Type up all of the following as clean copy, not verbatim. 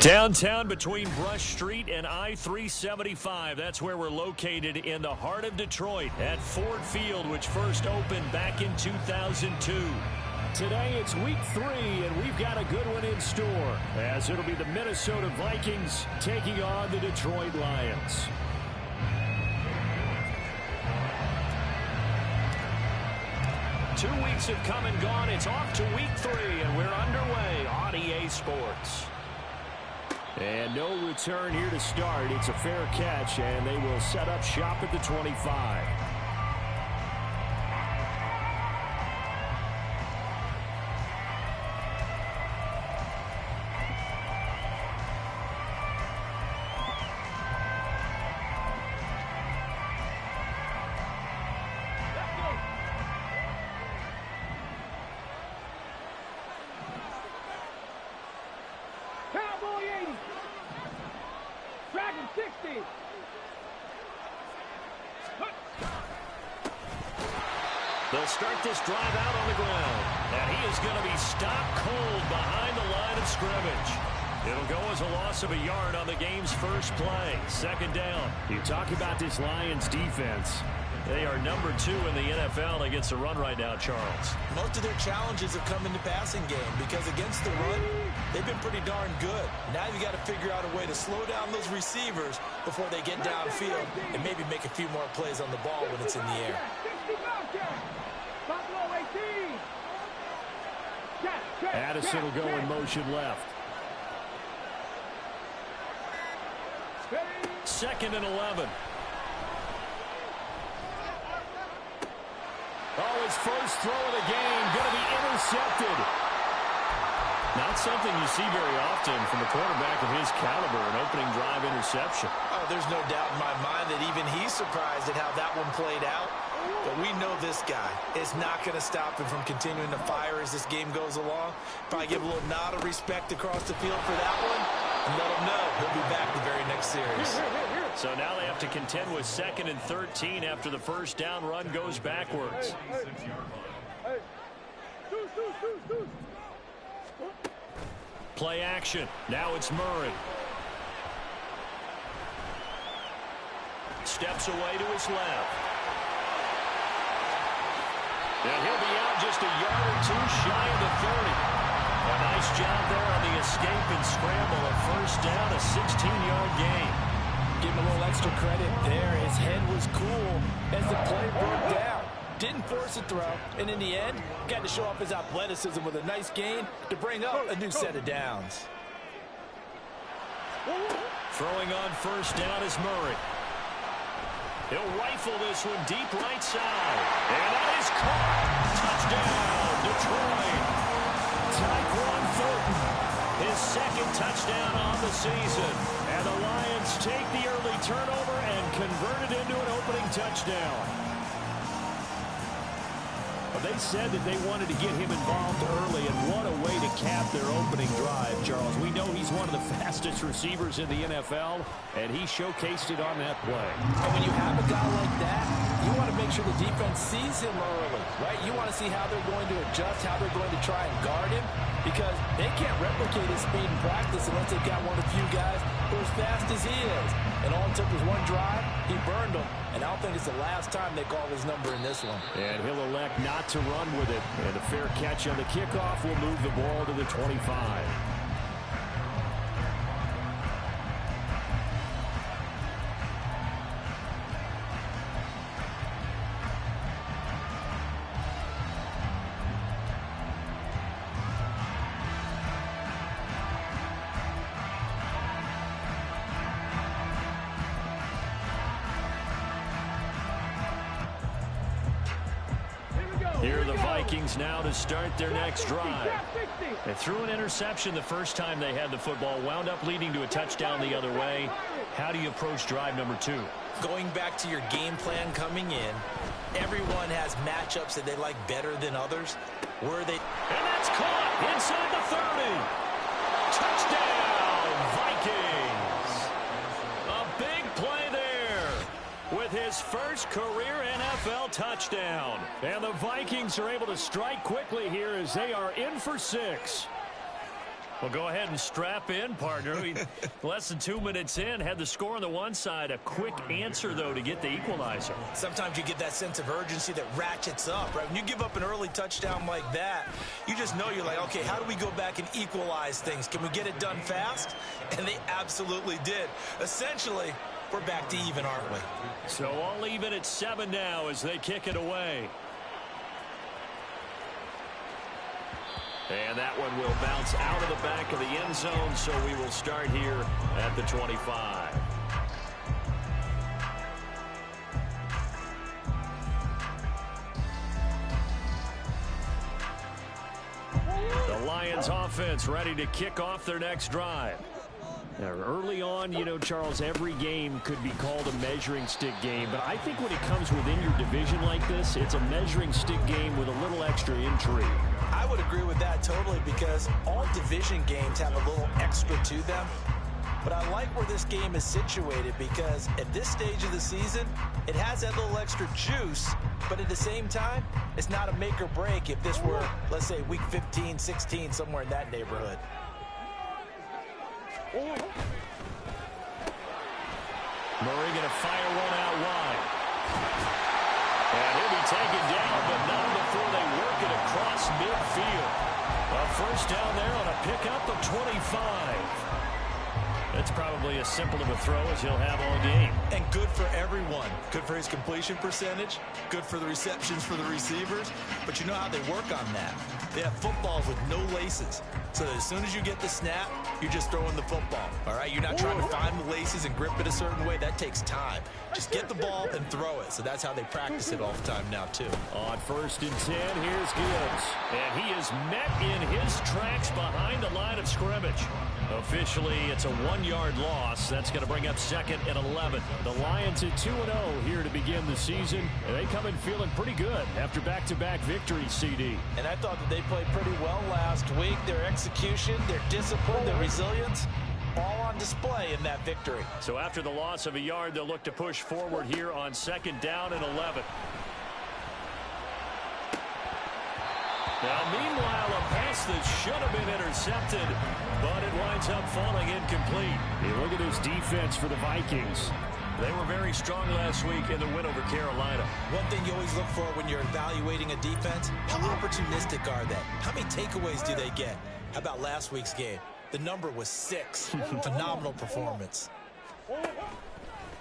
Downtown between Brush Street and I-375. That's where we're located in the heart of Detroit at Ford Field, which first opened back in 2002. Today it's week 3, and we've got a good one in store, as it'll be the Minnesota Vikings taking on the Detroit Lions. Two weeks have come and gone. It's off to week 3, and we're underway on EA Sports. And no return here to start. It's a fair catch, and they will set up shop at the 25. They'll start this drive out on the ground. And he is going to be stopped cold behind the line of scrimmage. It'll go as a loss of a yard on the game's first play. Second down. You talk about this Lions defense. They are number 2 in the NFL against the run right now, Charles. Most of their challenges have come in the passing game because against the run, they've been pretty darn good. Now you've got to figure out a way to slow down those receivers before they get downfield and maybe make a few more plays on the ball when it's in the air. Addison will go in motion left. Second and 11. Oh, his first throw of the game going to be intercepted. Not something you see very often from a quarterback of his caliber, an opening drive interception. Oh, there's no doubt in my mind that even he's surprised at how that one played out. But we know this guy is not going to stop him from continuing to fire as this game goes along. Probably give a little nod of respect across the field for that one and let him know he'll be back the very next series. So now they have to contend with 2nd and 13 after the first down run goes backwards. Play action. Now it's Murray. Steps away to his left. And he'll be out just a yard or 2 shy of the 30. A nice job there on the escape and scramble. A first down, a 16-yard gain. Give him a little extra credit there. His head was cool as the play broke down. Didn't force a throw, and in the end, got to show off his athleticism with a nice gain to bring up a new set of downs. Throwing on first down is Murray. He'll rifle this one deep right side. And that is caught. Touchdown, Detroit. Tyquan Thornton, his 2nd touchdown on the season. And the Lions take the early turnover and convert it into an opening touchdown. They said that they wanted to get him involved early, and what a way to cap their opening drive, Charles. We know he's one of the fastest receivers in the NFL, and he showcased it on that play. And when you have a guy like that, you want to make sure the defense sees him early, right? You want to see how they're going to adjust, how they're going to try and guard him, because they can't replicate his speed in practice unless they've got one of the few guys who are as fast as he is. And all it took was one drive, he burned them, and I don't think it's the last time they call his number in this one. And he'll elect not to run with it. And a fair catch on the kickoff will move the ball to the 25. Here are the Vikings now to start their next drive. They threw an interception the first time they had the football, wound up leading to a touchdown the other way. How do you approach drive number 2? Going back to your game plan coming in, everyone has matchups that they like better than others. And that's caught inside the 30. Touchdown, Vikings. A big play there with his first career NFL touchdown. And the Vikings are able to strike quickly here as they are in for 6. Well, go ahead and strap in, partner. Less than 2 minutes in, had the score on the one side. A quick answer, though, to get the equalizer. Sometimes you get that sense of urgency that ratchets up, right? When you give up an early touchdown like that, you just know you're like, okay, how do we go back and equalize things? Can we get it done fast? And they absolutely did. Essentially, we're back to even, aren't we? So all even at 7 now as they kick it away. And that one will bounce out of the back of the end zone, so we will start here at the 25. The Lions offense ready to kick off their next drive. Now, early on, you know, Charles, every game could be called a measuring stick game, but I think when it comes within your division like this, it's a measuring stick game with a little extra intrigue. I would agree with that totally, because all division games have a little extra to them. But I like where this game is situated, because at this stage of the season, it has that little extra juice, but at the same time, it's not a make or break if this were, let's say, week 15, 16, somewhere in that neighborhood. Murray going to fire one out wide. And he'll be taken down, but not before they work it across midfield. A first down there on a pickup of 25. That's probably as simple of a throw as he'll have all game. And good for everyone. Good for his completion percentage. Good for the receptions for the receivers. But you know how they work on that. They have footballs with no laces. So that as soon as you get the snap, you're just throwing the football. All right? You're not trying to find the laces and grip it a certain way. That takes time. Just get the ball and throw it. So that's how they practice it all the time now, too. On 1st and 10, here's Gibbs. And he is met in his tracks behind the line of scrimmage. Officially, it's a 1-yard loss. That's going to bring up 2nd and 11. The Lions at 2-0 here to begin the season. And they come in feeling pretty good after back-to-back victories, CD. And I thought that they played pretty well last week. Their execution, their discipline, their resilience, all on display in that victory. So after the loss of a yard, they'll look to push forward here on 2nd down and 11. Now, meanwhile, a pass that should have been intercepted, but it winds up falling incomplete. Hey, look at this defense for the Vikings. They were very strong last week in the win over Carolina. One thing you always look for when you're evaluating a defense, how opportunistic are they? How many takeaways do they get? How about last week's game? The number was 6. Phenomenal performance.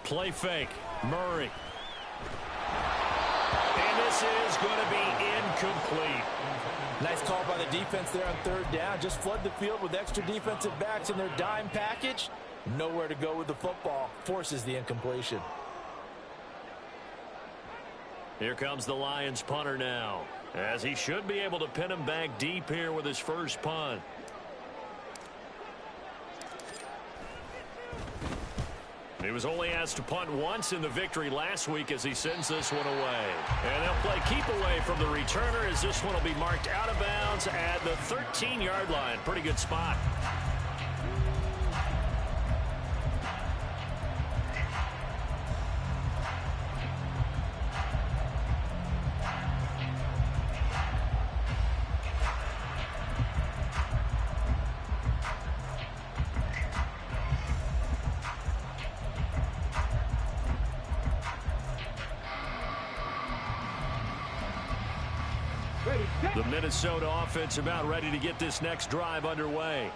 Play fake. Murray. And this is going to be incomplete. Nice call by the defense there on 3rd down. Just flood the field with extra defensive backs in their dime package. Nowhere to go with the football. Forces the incompletion. Here comes the Lions punter now, as he should be able to pin him back deep here with his first punt. He was only asked to punt once in the victory last week as he sends this one away. And they'll play keep away from the returner as this one will be marked out of bounds at the 13-yard line. Pretty good spot. The Minnesota offense about ready to get this next drive underway.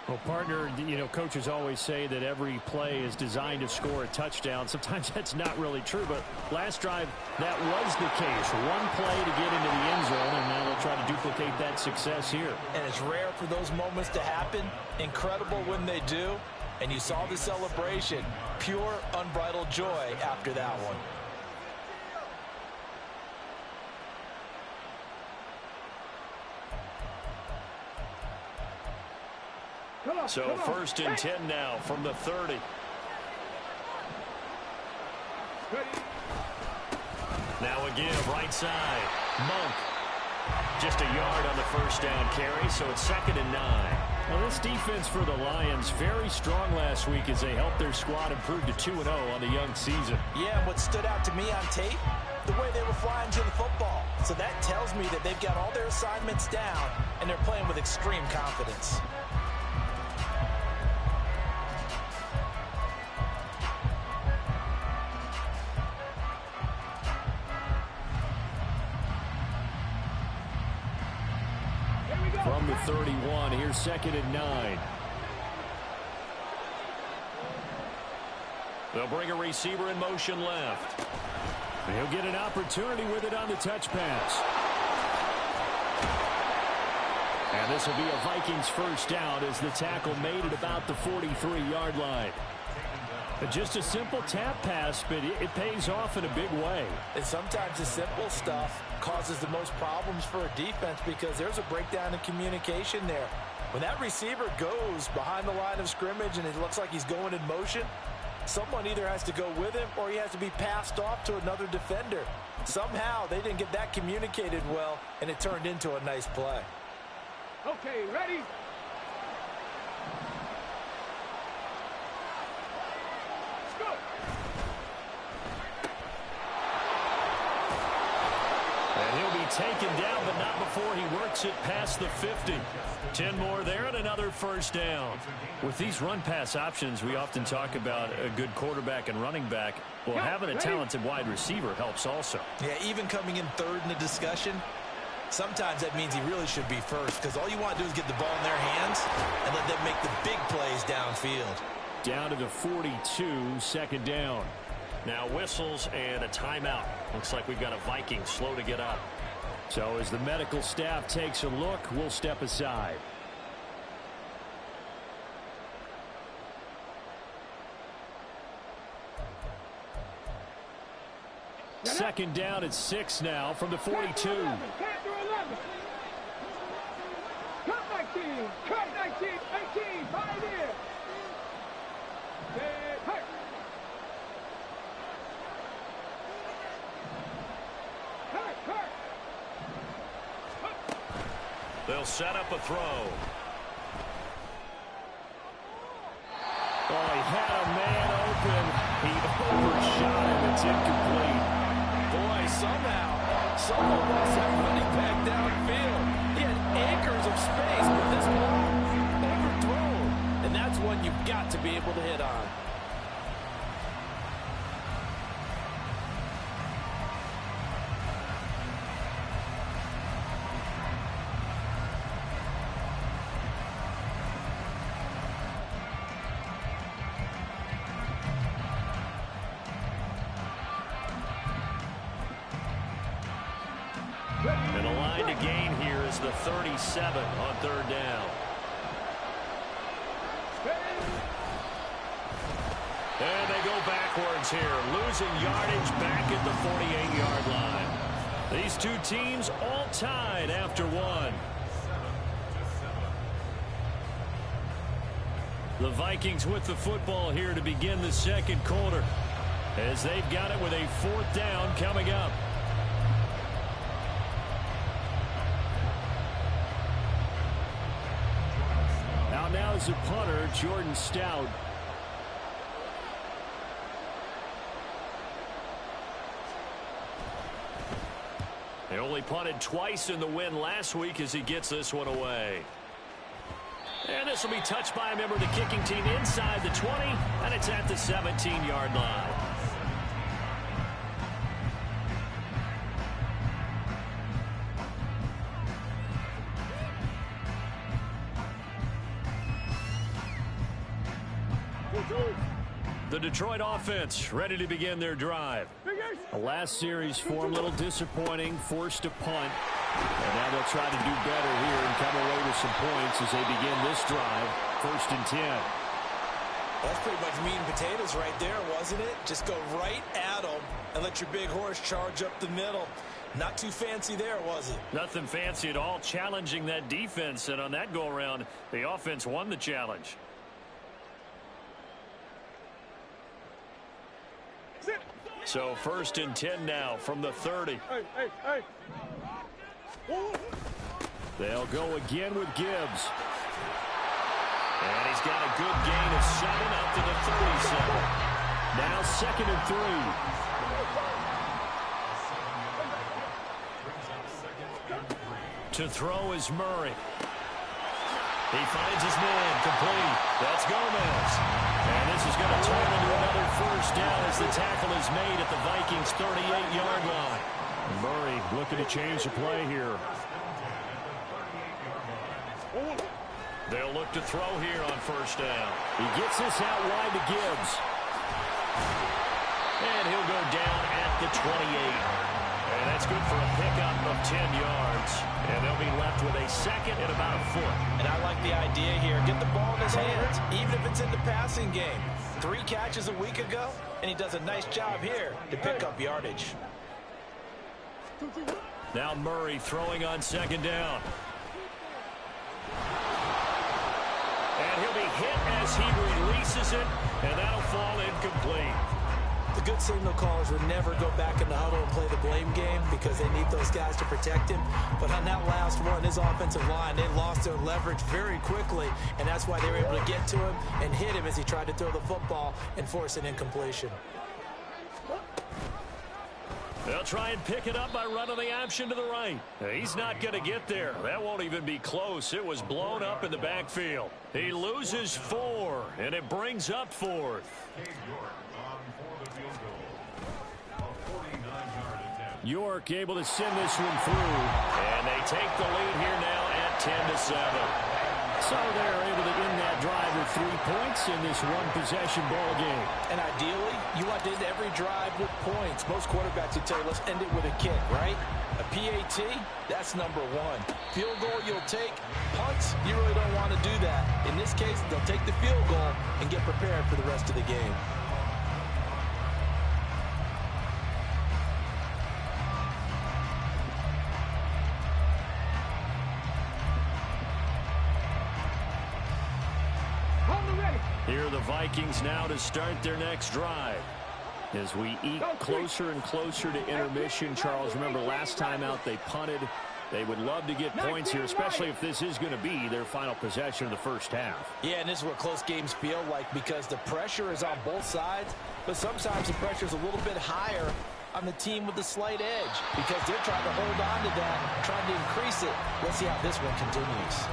Well, partner, you know, coaches always say that every play is designed to score a touchdown. Sometimes that's not really true, but last drive, that was the case. One play to get into the end zone, and now they'll try to duplicate that success here. And it's rare for those moments to happen. Incredible when they do. And you saw the celebration. Pure, unbridled joy after that one. So 1st and 10 now from the 30. Now again, right side. Monk. Just a yard on the first down carry, so it's 2nd and 9. Well, this defense for the Lions, very strong last week as they helped their squad improve to 2-0 on the young season. Yeah, and what stood out to me on tape, the way they were flying to the football. So that tells me that they've got all their assignments down, and they're playing with extreme confidence. From the 31, here's 2nd and 9. They'll bring a receiver in motion left. He'll get an opportunity with it on the touch pass. And this will be a Vikings first down as the tackle made at about the 43-yard line. Just a simple tap pass, but it pays off in a big way. And sometimes the simple stuff causes the most problems for a defense because there's a breakdown in communication there. When that receiver goes behind the line of scrimmage and it looks like he's going in motion, someone either has to go with him or he has to be passed off to another defender. Somehow they didn't get that communicated well, and it turned into a nice play. Okay, ready? Taken down, but not before he works it past the 50. 10 more there and another first down. With these run-pass options, we often talk about a good quarterback and running back. Well, having a talented wide receiver helps also. Yeah, even coming in third in the discussion, sometimes that means he really should be first because all you want to do is get the ball in their hands and let them make the big plays downfield. Down to the 42, 2nd down. Now whistles and a timeout. Looks like we've got a Viking slow to get up. So as the medical staff takes a look, we'll step aside. Second down at 6 now from the 42. Cut 19, cut 19, 18, 5 here. They'll set up a throw. Oh, he had a man open. He overshot him. It's incomplete. Boy, somehow, someone lost that running back downfield. He had acres of space, but this ball overthrown. And that's one you've got to be able to hit on. And a line to gain here is the 37 on 3rd down. And they go backwards here, losing yardage back at the 48-yard line. These two teams all tied after one. The Vikings with the football here to begin the 2nd quarter, as they've got it with a 4th down coming up. Now is the punter, Jordan Stout. They only punted twice in the win last week as he gets this one away. And this will be touched by a member of the kicking team inside the 20, and it's at the 17-yard line. The Detroit offense ready to begin their drive. The last series form a little disappointing, forced to punt. And now they'll try to do better here and come away with some points as they begin this drive. 1st and 10. That's pretty much meat and potatoes right there, wasn't it? Just go right at them and let your big horse charge up the middle. Not too fancy there, was it? Nothing fancy at all, challenging that defense. And on that go-around, the offense won the challenge. So 1st and 10 now from the 30. They'll go again with Gibbs. And he's got a good gain of 7 up to the 37. Now 2nd and 3. To throw is Murray. He finds his man, complete. That's Gomez. And this is going to turn into another first down as the tackle is made at the Vikings' 38-yard line. Murray looking to change the play here. They'll look to throw here on first down. He gets this out wide to Gibbs. And he'll go down at the 28. And that's good for a pickup of 10 yards. And they'll be left with a second and about a foot. And I like the idea here. Get the ball in his hands, even if it's in the passing game. 3 catches a week ago, and he does a nice job here to pick up yardage. Now Murray throwing on second down. And he'll be hit as he releases it, and that'll fall incomplete. The good signal callers would never go back in the huddle and play the blame game because they need those guys to protect him. But on that last one, his offensive line, they lost their leverage very quickly, and that's why they were able to get to him and hit him as he tried to throw the football and force an incompletion. They'll try and pick it up by running the option to the right. He's not going to get there. That won't even be close. It was blown up in the backfield. He loses 4, and it brings up 4th. York able to send this one through. And they take the lead here now at 10-7. So they're able to end that drive with 3 points in this one-possession ball game. And ideally, you want to end every drive with points. Most quarterbacks would tell you, let's end it with a kick, right? A PAT, that's number 1. Field goal you'll take. Punts, you really don't want to do that. In this case, they'll take the field goal and get prepared for the rest of the game. Here are the Vikings now to start their next drive. As we eke closer and closer to intermission, Charles, remember last time out they punted. They would love to get points here, especially if this is going to be their final possession of the first half. Yeah, and this is what close games feel like because the pressure is on both sides, but sometimes the pressure is a little bit higher on the team with the slight edge because they're trying to hold on to that, trying to increase it. Let's see how this one continues.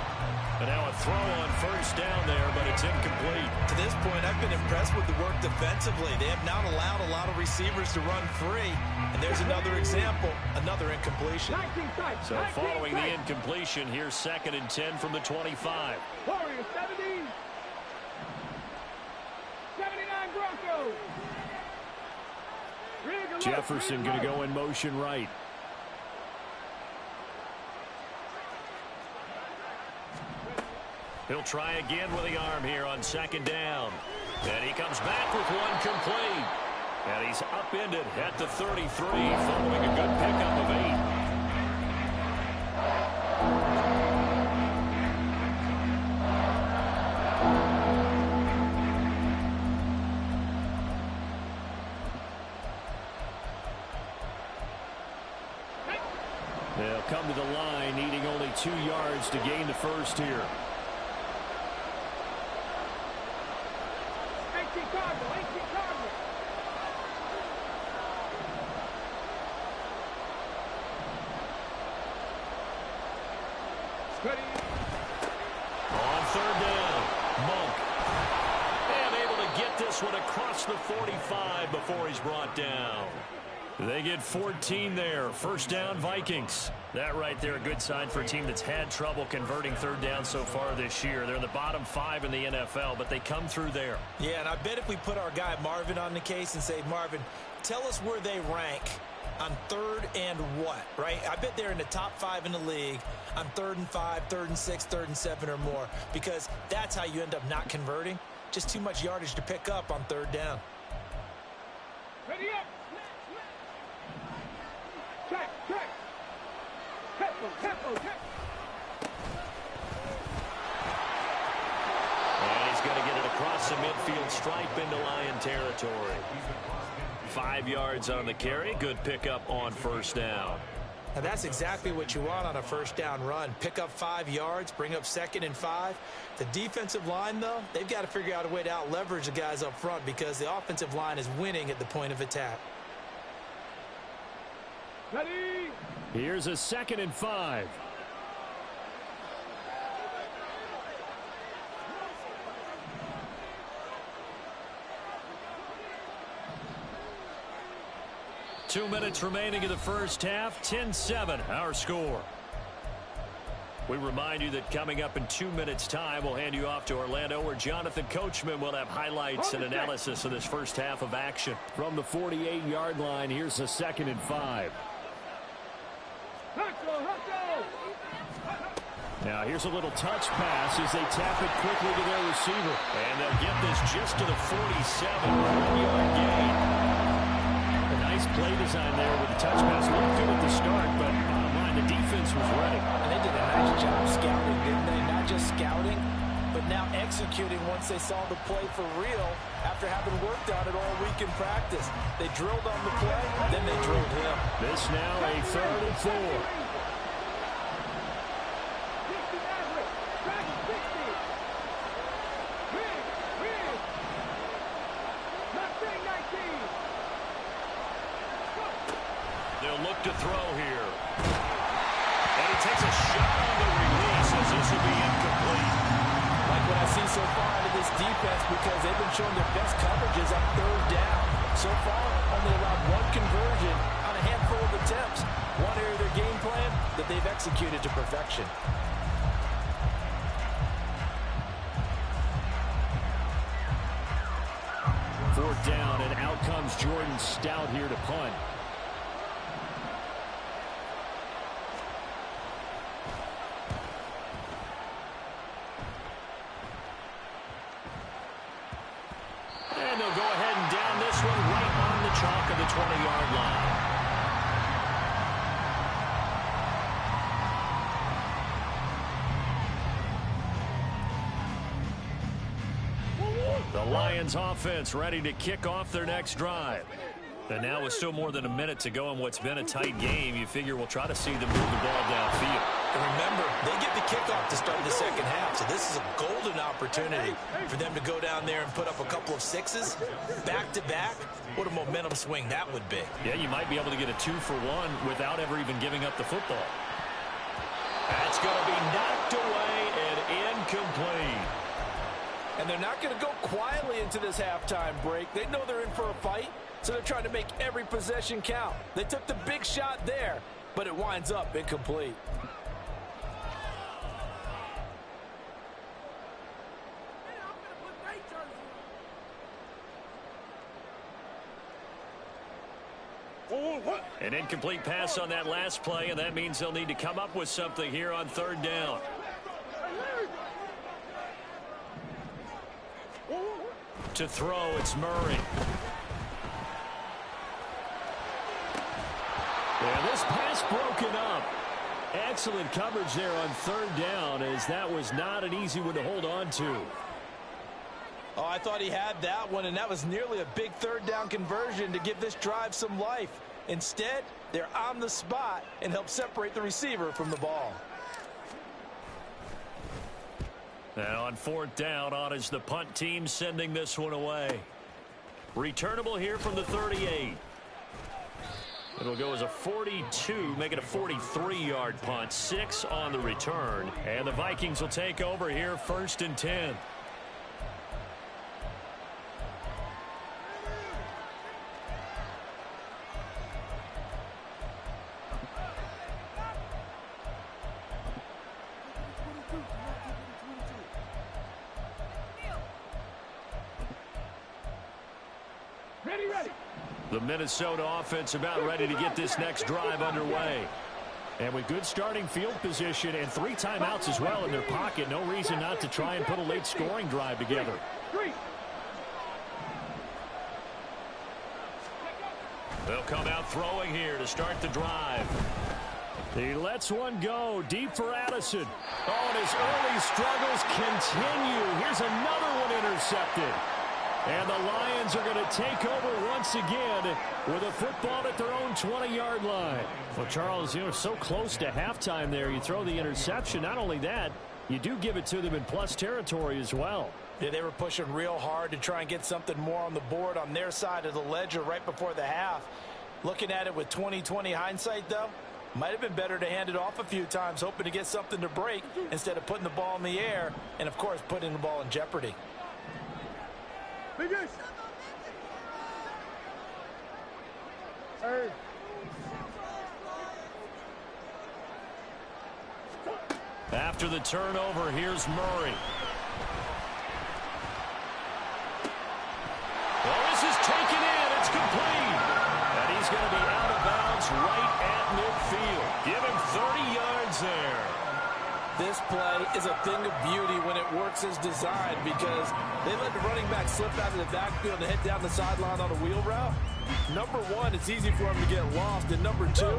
And now a throw on first down there, but it's incomplete. To this point, I've been impressed with the work defensively. They have not allowed a lot of receivers to run free. And there's another example, another incompletion. So following the incompletion, here's 2nd and 10 from the 25. Warriors 70. 79 Broncos. Jefferson going to go in motion right. He'll try again with the arm here on 2nd down. And he comes back with one complete. And he's upended at the 33 following a good pickup of 8. They'll come to the line needing only 2 yards to gain the first here. On 3rd down, Monk. And able to get this one across the 45 before he's brought down. They get 14 there. 1st down, Vikings. That right there, a good sign for a team that's had trouble converting 3rd down so far this year. They're in the bottom 5 in the NFL, but they come through there. Yeah, and I bet if we put our guy Marvin on the case and say, Marvin, tell us where they rank on 3rd and what, right? I bet they're in the top 5 in the league on 3rd and 5, 3rd and 6, 3rd and 7 or more, because that's how you end up not converting. Just too much yardage to pick up on 3rd down. Ready up. Check. Tempo. And he's going to get it across the midfield stripe into Lion territory. 5 yards on the carry. Good pickup on 1st down. Now that's exactly what you want on a 1st down run. Pick up 5 yards, bring up 2nd and 5. The defensive line, though, they've got to figure out a way to out-leverage the guys up front because the offensive line is winning at the point of attack. Ready. Here's a 2nd and 5. Two minutes remaining in the first half. 10-7, our score. We remind you that coming up in 2 minutes' time, we'll hand you off to Orlando, where Jonathan Coachman will have highlights and analysis of this first half of action. From the 48-yard line, here's a 2nd and 5. Now here's a little touch pass as they tap it quickly to their receiver. And they'll get this just to the 47, 1-yard gain. A nice play design there with the touch pass. Looked good at the start, but bottom line, the defense was ready. And they did a nice job scouting, didn't they? Not just scouting, but now executing once they saw the play for real after having worked on it all week in practice. They drilled on the play, then they drilled him. This now a 3rd and 4. They'll look to throw here. And he takes a shot on the release as this will be incomplete. Like what I see so far out of this defense, because they've been showing their best coverages on 3rd down. So far, only allowed 1 conversion on a handful of attempts. One area of their game plan that they've executed to perfection. Fourth down, and out comes Jordan Stout here to punt. And they'll go ahead and down this one right on the chalk of the 20-yard line. The Lions offense ready to kick off their next drive. And now with still more than a minute to go in what's been a tight game, you figure we'll try to see them move the ball downfield. And remember, they get the kickoff to start the second half, so this is a golden opportunity for them to go down there and put up a couple of 6s back-to-back. What a momentum swing that would be. Yeah, you might be able to get a 2-for-1 without ever even giving up the football. That's going to be knocked away and incomplete. And they're not going to go quietly into this halftime break. They know they're in for a fight, so they're trying to make every possession count. They took the big shot there, but it winds up incomplete. An incomplete pass on that last play, and that means they'll need to come up with something here on 3rd down. To throw, it's Murray. And this pass broken up. Excellent coverage there on 3rd down, as that was not an easy one to hold on to. Oh, I thought he had that one, and that was nearly a big 3rd down conversion to give this drive some life. Instead, they're on the spot and help separate the receiver from the ball. And on 4th down, on is the punt team sending this one away. Returnable here from the 38. It'll go as a 42, make it a 43-yard punt, 6 on the return. And the Vikings will take over here 1st and 10. Ready. The Minnesota offense about ready to get this next drive underway. And with good starting field position and 3 timeouts as well in their pocket, no reason not to try and put a late scoring drive together. They'll come out throwing here to start the drive. He lets one go deep for Addison. Oh, and his early struggles continue. Here's another one intercepted. And the Lions are going to take over once again with a football at their own 20-yard line. Well, Charles, so close to halftime there. You throw the interception. Not only that, you do give it to them in plus territory as well. Yeah, they were pushing real hard to try and get something more on the board on their side of the ledger right before the half. Looking at it with 20/20 hindsight, though, might have been better to hand it off a few times, hoping to get something to break instead of putting the ball in the air and, of course, putting the ball in jeopardy. After the turnover, here's Murray. Well, this is taken in. It's complete. And he's going to be out of bounds right at midfield. Give him 30 yards there. This play is a thing of beauty when it works as designed because they let the running back slip out of the backfield and head down the sideline on a wheel route. Number one, it's easy for him to get lost. And number two,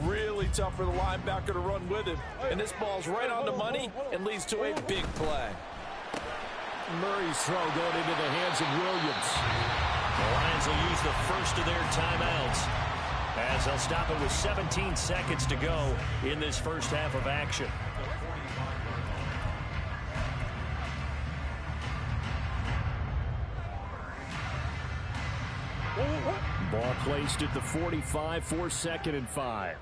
really tough for the linebacker to run with him. And this ball's right on the money and leads to a big play. Murray's throw going into the hands of Williams. The Lions will use the first of their timeouts as they'll stop it with 17 seconds to go in this first half of action. Ball placed at the 45 for 2nd and 5.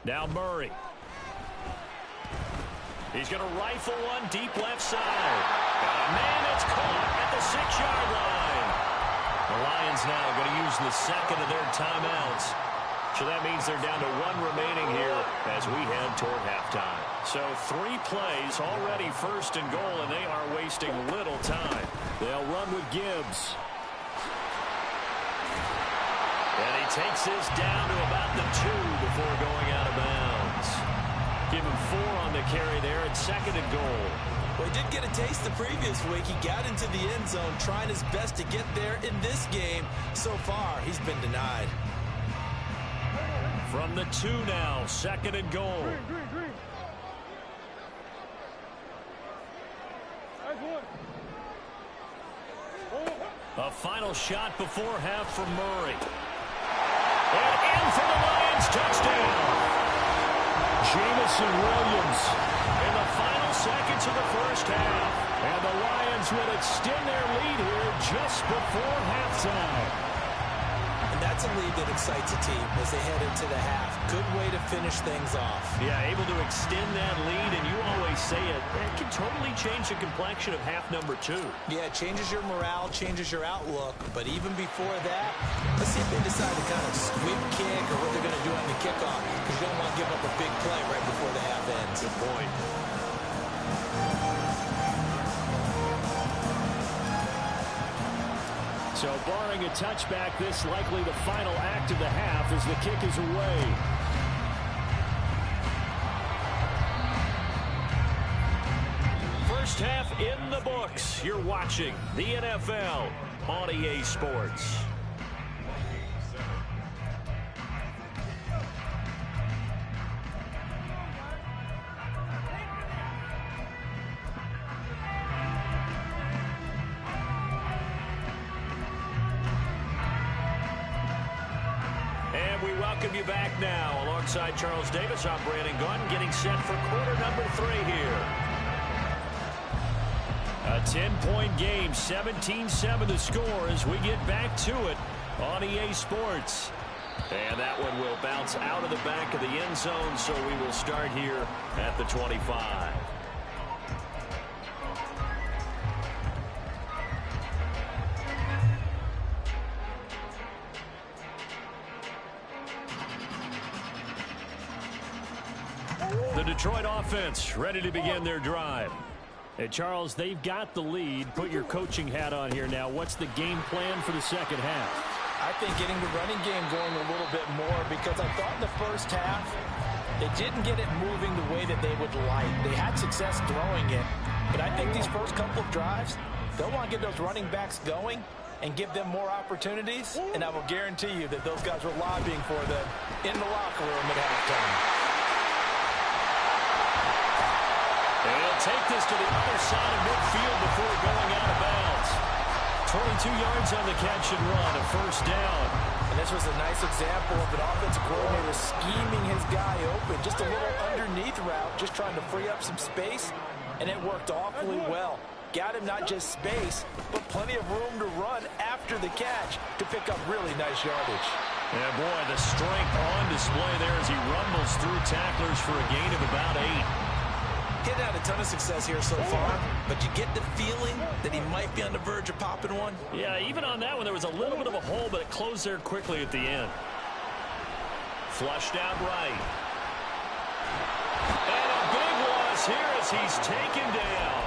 Now Murray. He's going to rifle one deep left side. Got a man that's caught at the 6-yard line. The Lions now going to use the second of their timeouts. So that means they're down to 1 remaining here as we head toward halftime. So 3 plays already 1st and goal, and they are wasting little time. They'll run with Gibbs. And he takes this down to about the 2 before going out of bounds. Give him 4 on the carry there at 2nd and goal. Well, he did get a taste the previous week. He got into the end zone trying his best to get there in this game. So far, he's been denied. From the 2 now, 2nd and goal. Green. A final shot before half from Murray. And in for the Lions, touchdown. Jamison Williams in the final seconds of the first half. And the Lions will extend their lead here just before halftime. And that's a lead that excites a team as they head into the half. Good way to finish things off. Yeah, able to extend that lead, and you always say it can totally change the complexion of half number 2. Yeah, it changes your morale, changes your outlook. But even before that, let's see if they decide to kind of squib kick or what they're going to do on the kickoff. Because you don't want to give up a big play right before the half ends. Good point. So barring a touchback, this likely the final act of the half as the kick is away. First half in the books. You're watching the NFL on EA Sports. You back now alongside Charles Davis. I'm Brandon Gaudin getting set for quarter number 3 here. A 10-point game, 17-7 the score as we get back to it on EA Sports. And that one will bounce out of the back of the end zone, so we will start here at the 25. The Detroit offense ready to begin their drive. Hey, Charles, they've got the lead. Put your coaching hat on here now. What's the game plan for the second half? I think getting the running game going a little bit more because I thought in the first half they didn't get it moving the way that they would like. They had success throwing it, but I think these first couple of drives, they'll want to get those running backs going and give them more opportunities, and I will guarantee you that those guys were lobbying for them in the locker room at halftime. They'll take this to the other side of midfield before going out of bounds. 22 yards on the catch and run, a first down. And this was a nice example of an offensive coordinator scheming his guy open. Just a little underneath route, just trying to free up some space, and it worked awfully well. Got him not just space, but plenty of room to run after the catch to pick up really nice yardage. Yeah, boy, the strength on display there as he rumbles through tacklers for a gain of about 8. Getting out a ton of success here so far, but you get the feeling that he might be on the verge of popping one. Yeah, even on that one, there was a little bit of a hole, but it closed there quickly at the end. Flushed out right. And a big loss here as he's taken down.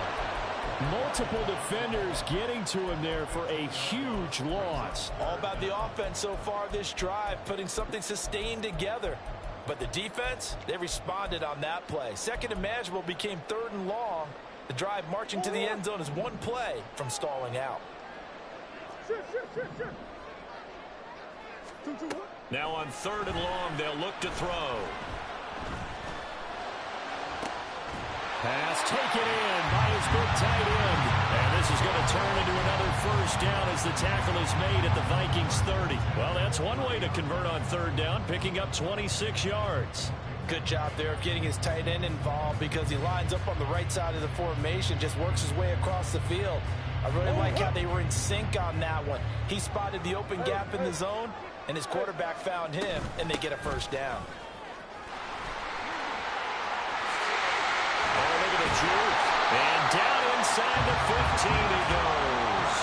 Multiple defenders getting to him there for a huge loss. All about the offense so far this drive, putting something sustained together. But the defense, they responded on that play. Second and manageable became third and long. The drive marching to the end zone is one play from stalling out. Now on third and long, they'll look to throw. Pass taken in by his big tight end. And this is going to turn into another first down as the tackle is made at the Vikings 30. Well, that's one way to convert on third down, picking up 26 yards. Good job there of getting his tight end involved because he lines up on the right side of the formation, just works his way across the field. I really like how they were in sync on that one. He spotted the open gap in the zone, and his quarterback found him, and they get a first down. And down inside the 15 he goes.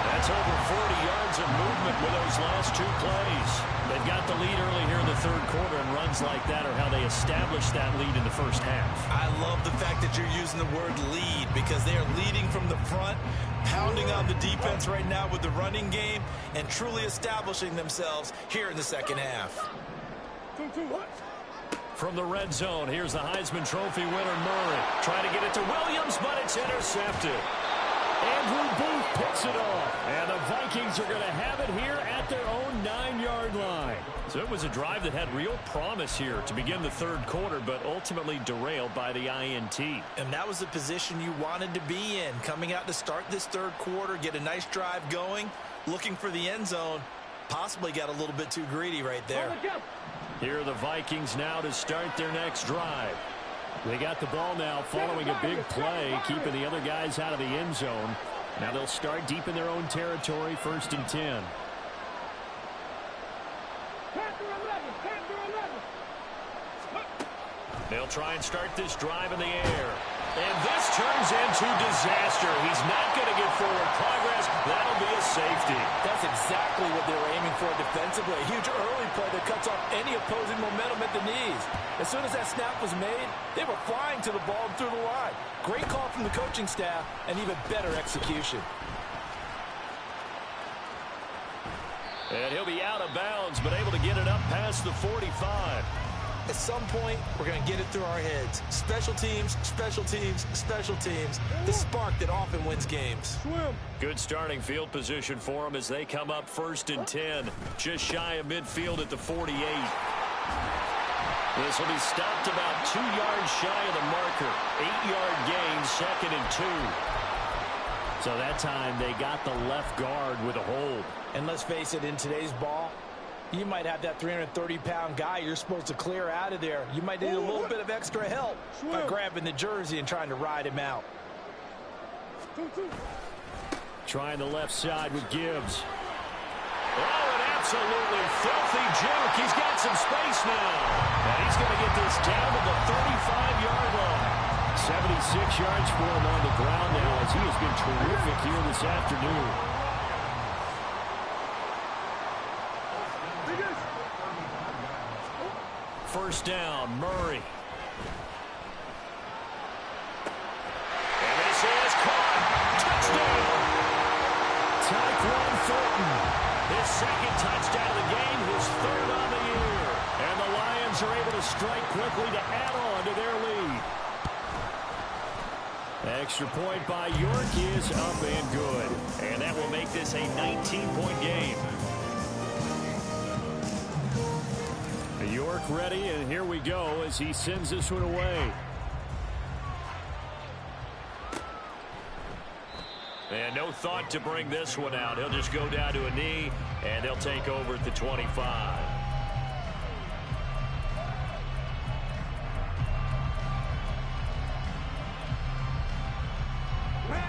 That's over 40 yards of movement with those last two plays. They've got the lead early here in the third quarter, and runs like that are how they established that lead in the first half. I love the fact that you're using the word lead because they are leading from the front, pounding on the defense right now with the running game, and truly establishing themselves here in the second half. From the red zone, here's the Heisman Trophy winner, Murray. Trying to get it to Williams, but it's intercepted. Andrew Booth picks it off. And the Vikings are going to have it here at their own 9-yard line. So it was a drive that had real promise here to begin the third quarter, but ultimately derailed by the INT. And that was the position you wanted to be in. Coming out to start this third quarter, get a nice drive going, looking for the end zone. Possibly got a little bit too greedy right there. Here are the Vikings now to start their next drive. They got the ball now following a big play, keeping the other guys out of the end zone. Now they'll start deep in their own territory, 1st and 10. They'll try and start this drive in the air. And this turns into disaster. He's not going to get forward progress. That'll be a safety. That's exactly what they were aiming for defensively. A huge early play that cuts off any opposing momentum at the knees. As soon as that snap was made, they were flying to the ball and through the line. Great call from the coaching staff and even better execution. And he'll be out of bounds, but able to get it up past the 45. At some point, we're going to get it through our heads. Special teams, special teams, special teams. The spark that often wins games. Good starting field position for them as they come up 1st and 10. Just shy of midfield at the 48. This will be stopped about 2 yards shy of the marker. 8-yard gain, 2nd and 2. So that time they got the left guard with a hold. And let's face it, in today's ball, you might have that 330-pound guy you're supposed to clear out of there. You might need a little bit of extra help by grabbing the jersey and trying to ride him out. Trying the left side with Gibbs. Oh, an absolutely filthy juke. He's got some space now. And he's going to get this down to the 35-yard line. 76 yards for him on the ground now as he has been terrific here this afternoon. First down, Murray. And this is caught. Touchdown. Tyquan Thornton. His second touchdown of the game, his third on the year. And the Lions are able to strike quickly to add on to their lead. Extra point by York is up and good. And that will make this a 19-point game. York ready, and here we go as he sends this one away. And no thought to bring this one out. He'll just go down to a knee, and they'll take over at the 25.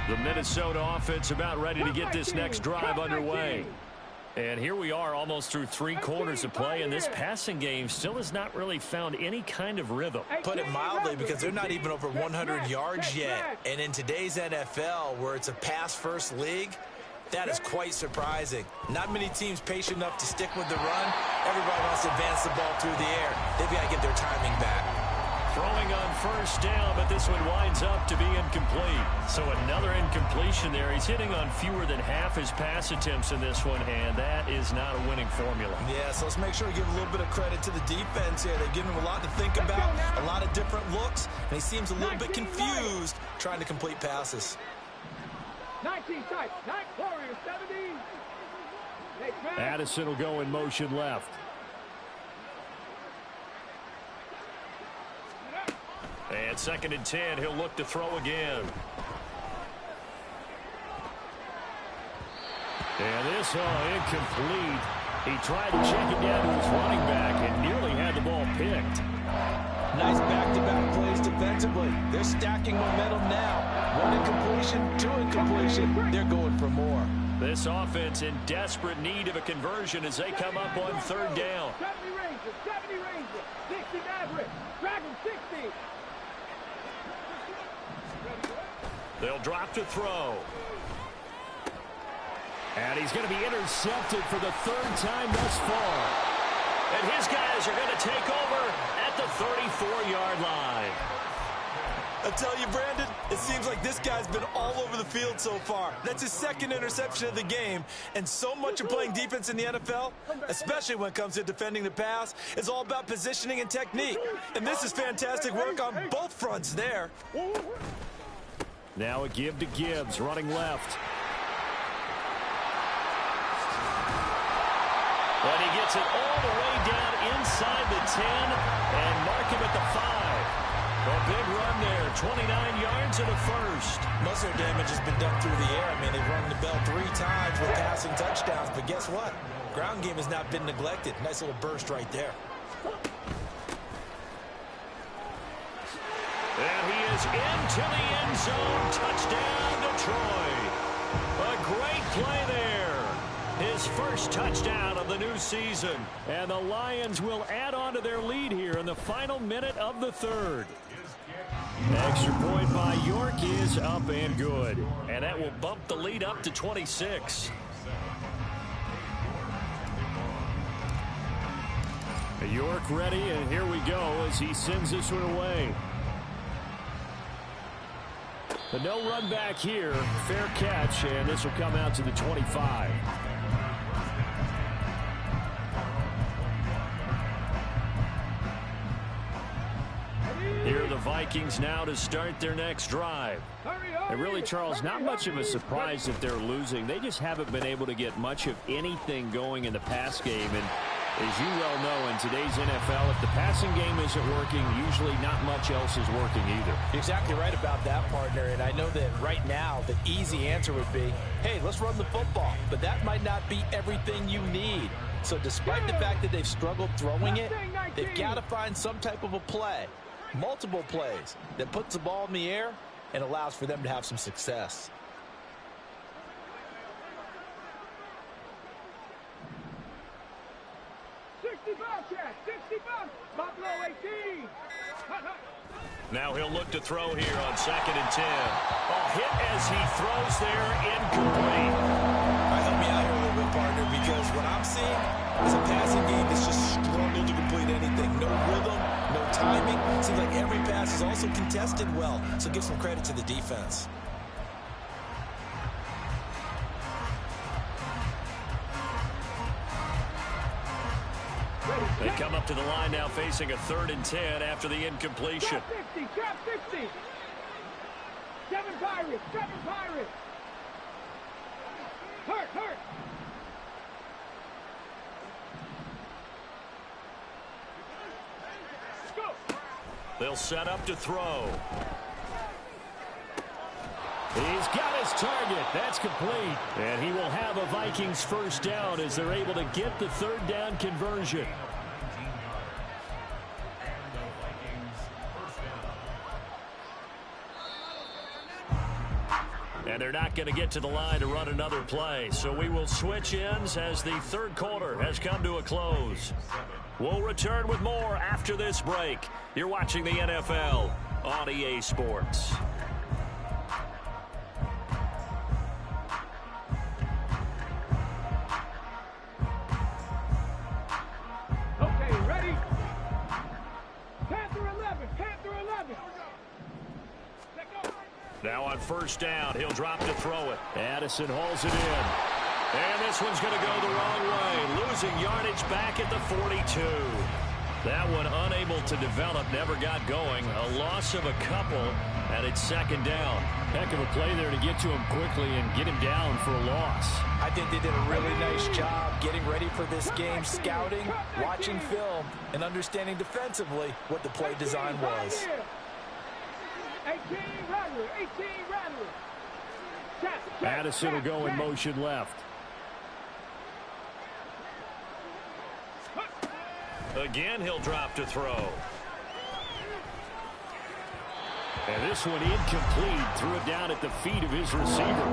The Minnesota offense about ready to get this next drive underway. And here we are almost through 3 quarters of play, and this passing game still has not really found any kind of rhythm. Put it mildly, because they're not even over 100 yards yet. And in today's NFL, where it's a pass-first league, that is quite surprising. Not many teams patient enough to stick with the run. Everybody wants to advance the ball through the air. They've got to get their timing back. Throwing on first down, but this one winds up to be incomplete. So another incompletion there. He's hitting on fewer than half his pass attempts in this one, and that is not a winning formula. Yeah, so let's make sure we give a little bit of credit to the defense here. They've given him a lot to think about, a lot of different looks, and he seems a little bit confused trying to complete passes. 19 tight, 9 Warriors, 17. Addison will go in motion left. And 2nd and 10, he'll look to throw again. And this, incomplete. He tried to check it down to his running back and nearly had the ball picked. Nice back-to-back plays defensively. They're stacking momentum now. 1 incompletion, 2 incompletion. They're going for more. This offense in desperate need of a conversion as they come up on 3rd down. 70 Rangers, 60 Maverick, Dragon 60. They'll drop to throw. And he's going to be intercepted for the 3rd time thus far. And his guys are going to take over at the 34-yard line. I tell you, Brandon, it seems like this guy's been all over the field so far. That's his 2nd interception of the game. And so much of playing defense in the NFL, especially when it comes to defending the pass, is all about positioning and technique. And this is fantastic work on both fronts there. Now a give to Gibbs, running left. And he gets it all the way down inside the 10 and mark him at the 5. A big run there, 29 yards and a first. Most of their damage has been done through the air. I mean, they've rung the bell 3 times with passing touchdowns, but guess what? Ground game has not been neglected. Nice little burst right there. And he is into the end zone. Touchdown, Detroit. A great play there. His first touchdown of the new season. And the Lions will add on to their lead here in the final minute of the 3rd. Extra point by York is up and good. And that will bump the lead up to 26. York ready, and here we go as he sends this one away. But no run back here. Fair catch, and this will come out to the 25. Here are the Vikings now to start their next drive. And really, Charles, not much of a surprise that they're losing. They just haven't been able to get much of anything going in the pass game. And as you well know, in today's NFL, if the passing game isn't working, usually not much else is working either. You're exactly right about that, partner. And I know that right now the easy answer would be, hey, let's run the football. But that might not be everything you need. So despite the fact that they've struggled throwing it, they've got to find some type of a play, multiple plays, that puts the ball in the air and allows for them to have some success. Now he'll look to throw here on 2nd and 10. A hit as he throws there, incomplete. All right, help me out here a little bit, partner, because what I'm seeing is a passing game that's just struggled to complete anything. No rhythm, no timing. Seems like every pass is also contested well, so give some credit to the defense. They come up to the line now facing a 3rd and 10 after the incompletion. Trap 60. 7 Pirates, 7 Pirates. Hurt. Go. They'll set up to throw. He's got his target. That's complete. And he will have a Vikings first down as they're able to get the 3rd down conversion. And they're not going to get to the line to run another play. So we will switch ends as the third quarter has come to a close. We'll return with more after this break. You're watching the NFL on EA Sports. Okay, ready? 10 through 11. 10 through 11. Now on first down, he'll drop to throw it. Addison hauls it in. And this one's going to go the wrong way. Losing yardage back at the 42. That one unable to develop, never got going. A loss of a couple, and it's second down. Heck of a play there to get to him quickly and get him down for a loss. I think they did a really nice job getting ready for this game, scouting, watching film, and understanding defensively what the play design was. 18 Rattler. 18 Rattler. Addison will go in motion left. Again, he'll drop to throw. And this one incomplete. Threw it down at the feet of his receiver.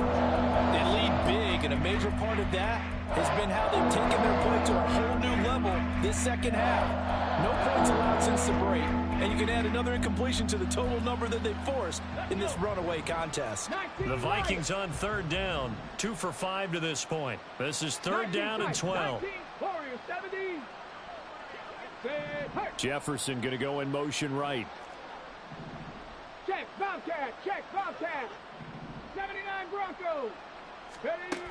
They lead big, and a major part of that has been how they've taken their play to a whole new level this second half. No points allowed since the break, and you can add another incompletion to the total number that they forced in this runaway contest. The Vikings on third down, 2 for 5 to this point. This is third down and 12. Jefferson going to go in motion right. Check, Bobcat, check, Bobcat. 79 Broncos. Ready?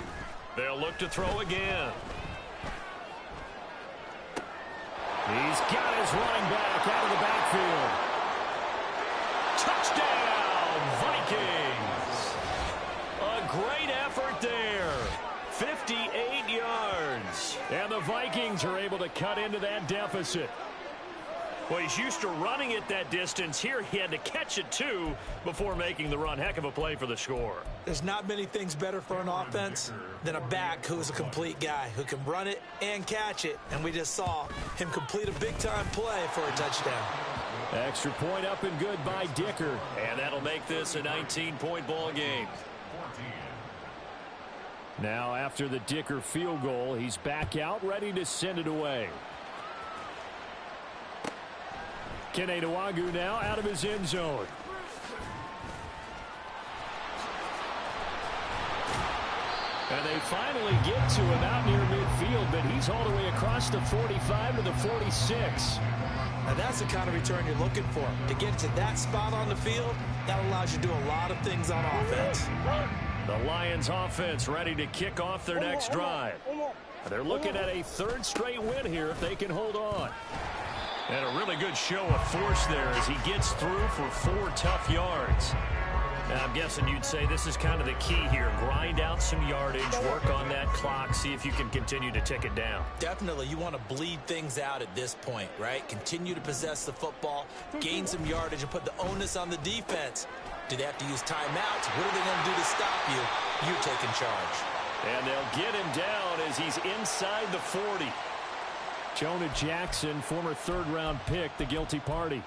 They'll look to throw again. He's got his running back out of the backfield. Touchdown, Vikings. A great effort there. 58 yards. And the Vikings are able to cut into that deficit. Well, he's used to running it that distance. Here he had to catch it, too, before making the run. Heck of a play for the score. There's not many things better for an offense than a back who's a complete guy, who can run it and catch it. And we just saw him complete a big-time play for a touchdown. Extra point up and good by Dicker. And that'll make this a 19-point ball game. Now, after the Dicker field goal, he's back out, ready to send it away. Kene Nwangwu now out of his end zone. And they finally get to him out near midfield, but he's all the way across the 45 to the 46. Now that's the kind of return you're looking for. To get to that spot on the field, that allows you to do a lot of things on offense. The Lions offense ready to kick off their next drive. They're looking at a third straight win here if they can hold on. And a really good show of force there as he gets through for 4 tough yards. And I'm guessing you'd say this is kind of the key here. Grind out some yardage, work on that clock, see if you can continue to tick it down. Definitely, you want to bleed things out at this point, right? Continue to possess the football, gain some yardage, and put the onus on the defense. Do they have to use timeouts? What are they going to do to stop you? You're taking charge. And they'll get him down as he's inside the 40. Jonah Jackson, former third-round pick, the guilty party.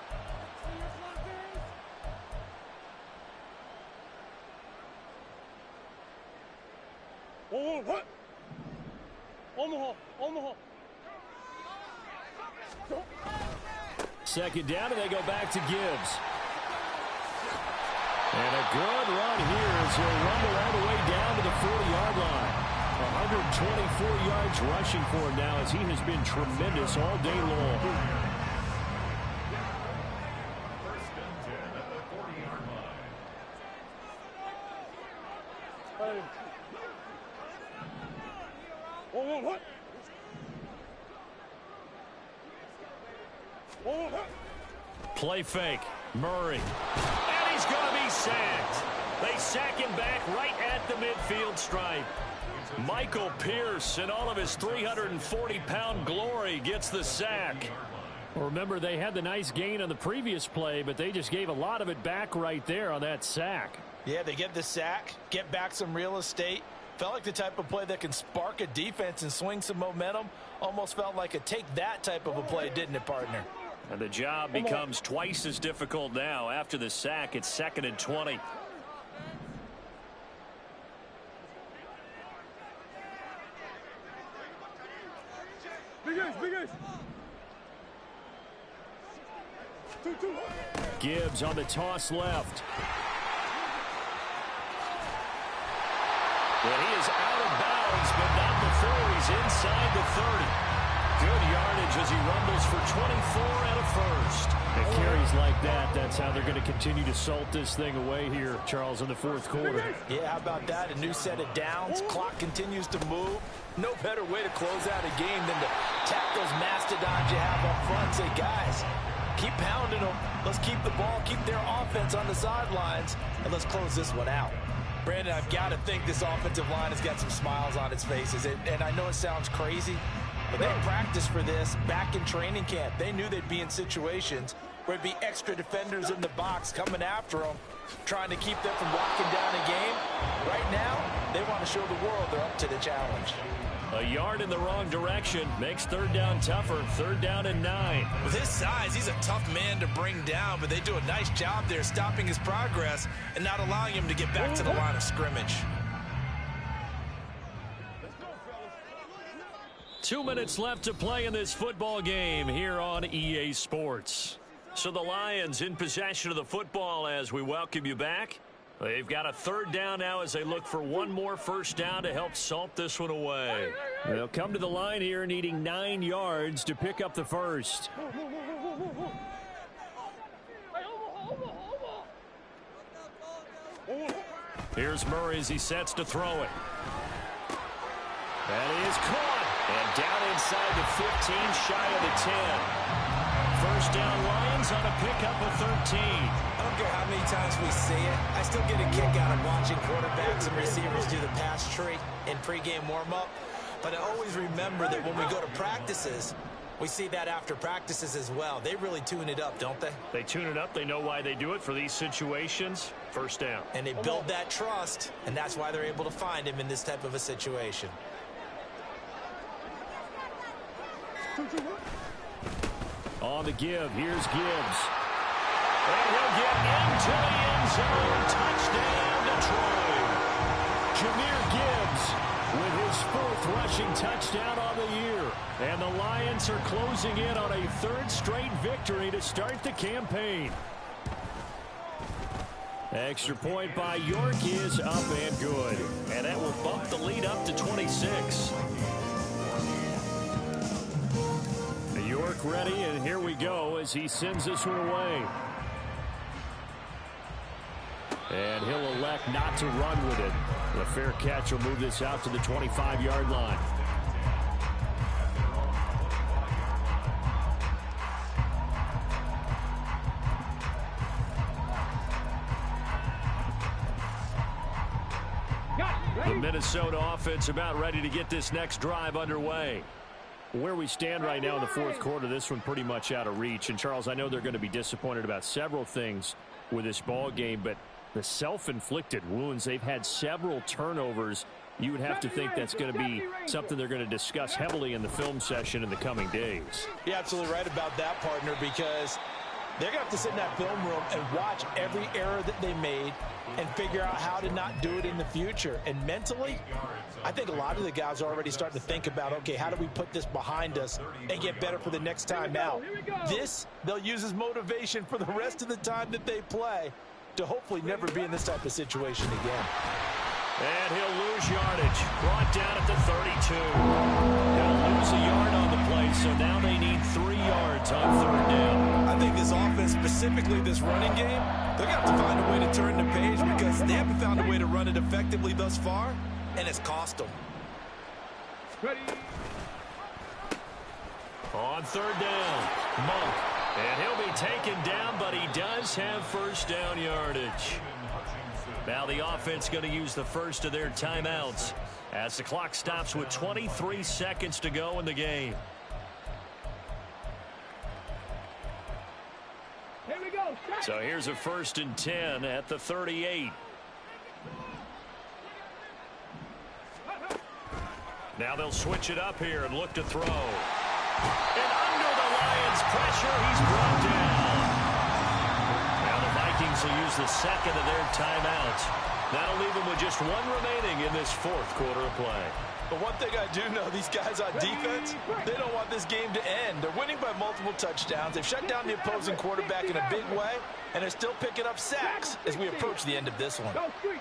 Second down, and they go back to Gibbs. And a good run here as he'll rumble all the way down to the 40-yard line. 124 yards rushing for him now as he has been tremendous all day long. First and 10 at the 40-yard line. Play fake. Murray. And he's going to be sacked. They sack him back right at the midfield stripe. Michael Pierce, in all of his 340-pound glory, gets the sack. Well, remember, they had the nice gain on the previous play, but they just gave a lot of it back right there on that sack. Yeah, they get the sack, get back some real estate. Felt like the type of play that can spark a defense and swing some momentum. Almost felt like a take that type of a play, didn't it, partner? And the job becomes twice as difficult now. After the sack, it's 2nd and 20. Gibbs on the toss left. And he is out of bounds, but not before he's inside the 30. Good yardage as he rumbles for 24 and a first. And carries like that, that's how they're going to continue to salt this thing away here, Charles, in the fourth quarter. Yeah, how about that? A new set of downs. Clock continues to move. No better way to close out a game than to tap those mastodons you have up front. Say, guys, keep pounding them. Let's keep the ball, keep their offense on the sidelines, and let's close this one out. Brandon, I've got to think this offensive line has got some smiles on its faces. And I know it sounds crazy, but they practiced for this back in training camp. They knew they'd be in situations where it'd be extra defenders in the box coming after them, trying to keep them from locking down a game. Right now, they want to show the world they're up to the challenge. A yard in the wrong direction makes third down tougher. Third down and 9. With his size, he's a tough man to bring down, but they do a nice job there stopping his progress and not allowing him to get back to the line of scrimmage. 2 minutes left to play in this football game here on EA Sports. So the Lions in possession of the football as we welcome you back. They've got a third down now as they look for one more first down to help salt this one away. They'll come to the line here needing 9 yards to pick up the first. Here's Murray as he sets to throw it. That is caught. And down inside the 15, shy of the 10. First down Lions on a pickup of 13. I don't care how many times we see it. I still get a kick out of watching quarterbacks and receivers do the pass tree in pregame warm-up. But I always remember that when we go to practices, we see that after practices as well. They really tune it up, don't they? They tune it up. They know why they do it for these situations. First down. And they build that trust, and that's why they're able to find him in this type of a situation. On the give, here's Gibbs. And he'll get into the end zone. Touchdown, Detroit. Jahmyr Gibbs with his 4th rushing touchdown on the year. And the Lions are closing in on a 3rd straight victory to start the campaign. Extra point by York is up and good. And that will bump the lead up to 26. York ready, and here we go as he sends this one away. And he'll elect not to run with it. The fair catch will move this out to the 25-yard line. The Minnesota offense about ready to get this next drive underway. Where we stand right now in the fourth quarter, this one pretty much out of reach. And, Charles, I know they're going to be disappointed about several things with this ball game, but the self-inflicted wounds, they've had several turnovers. You would have to think that's going to be something they're going to discuss heavily in the film session in the coming days. You're absolutely right about that, partner, because they're going to have to sit in that film room and watch every error that they made and figure out how to not do it in the future. And mentally, I think a lot of the guys are already starting to think about, okay, how do we put this behind us and get better for the next time out? This, they'll use as motivation for the rest of the time that they play to hopefully never be in this type of situation again. And he'll lose yardage. Brought down at the 32. He'll lose a yard on the play, so now they need 3 yards on third down. I think this offense, specifically this running game, they're going to have to find a way to turn the page because they haven't found a way to run it effectively thus far, and it's cost them. Ready. On third down, Monk. And he'll be taken down, but he does have first down yardage. Now the offense going to use the first of their timeouts as the clock stops with 23 seconds to go in the game. Here we go. So here's a 1st and 10 at the 38. Now they'll switch it up here and look to throw. And under the Lions' pressure, he's brought down. Now the Vikings will use the second of their timeouts. That'll leave them with just 1 remaining in this fourth quarter of play. But one thing I do know, these guys on defense, they don't want this game to end. They're winning by multiple touchdowns. They've shut down the opposing quarterback in a big way, and they're still picking up sacks as we approach the end of this one. Go street.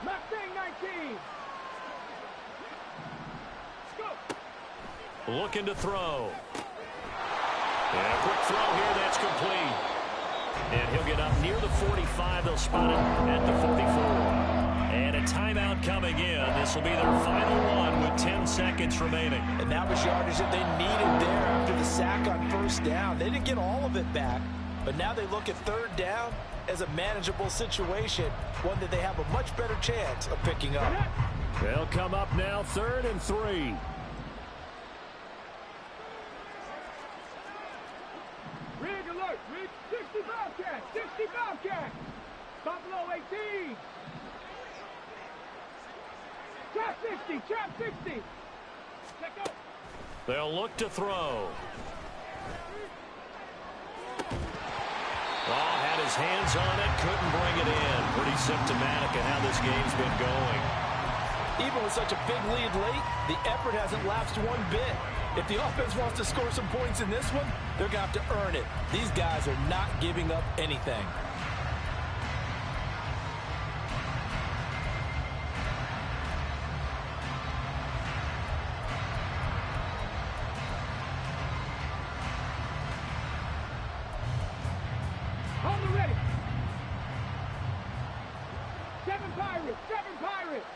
Mustang 19. Go. Looking to throw. And a quick throw here, that's complete. And he'll get up near the 45. They'll spot it at the 44. And a timeout coming in. This will be their final one with 10 seconds remaining. And that was yardage that they needed there after the sack on first down. They didn't get all of it back, but now they look at third down as a manageable situation, one that they have a much better chance of picking up. They'll come up now 3rd and 3. Rig alert. Rig 60 Bobcat. 60 Bobcat. Buffalo 18. Trap 60. Trap 60. Check out. They'll look to throw. Oh, had his hands on it, couldn't bring it in. Pretty symptomatic of how this game's been going. Even with such a big lead late, the effort hasn't lapsed one bit. If the offense wants to score some points in this one, they're going to have to earn it. These guys are not giving up anything. On the ready. 7 Pirates. 7 Pirates.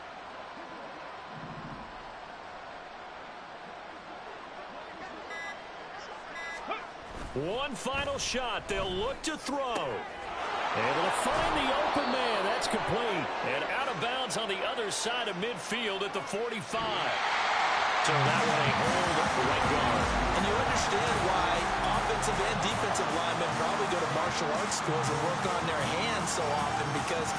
One final shot. They'll look to throw. Able to find the open man. That's complete. And out of bounds on the other side of midfield at the 45. So that one a hold at the right guard. And you understand why offensive and defensive linemen probably go to martial arts schools and work on their hands so often, because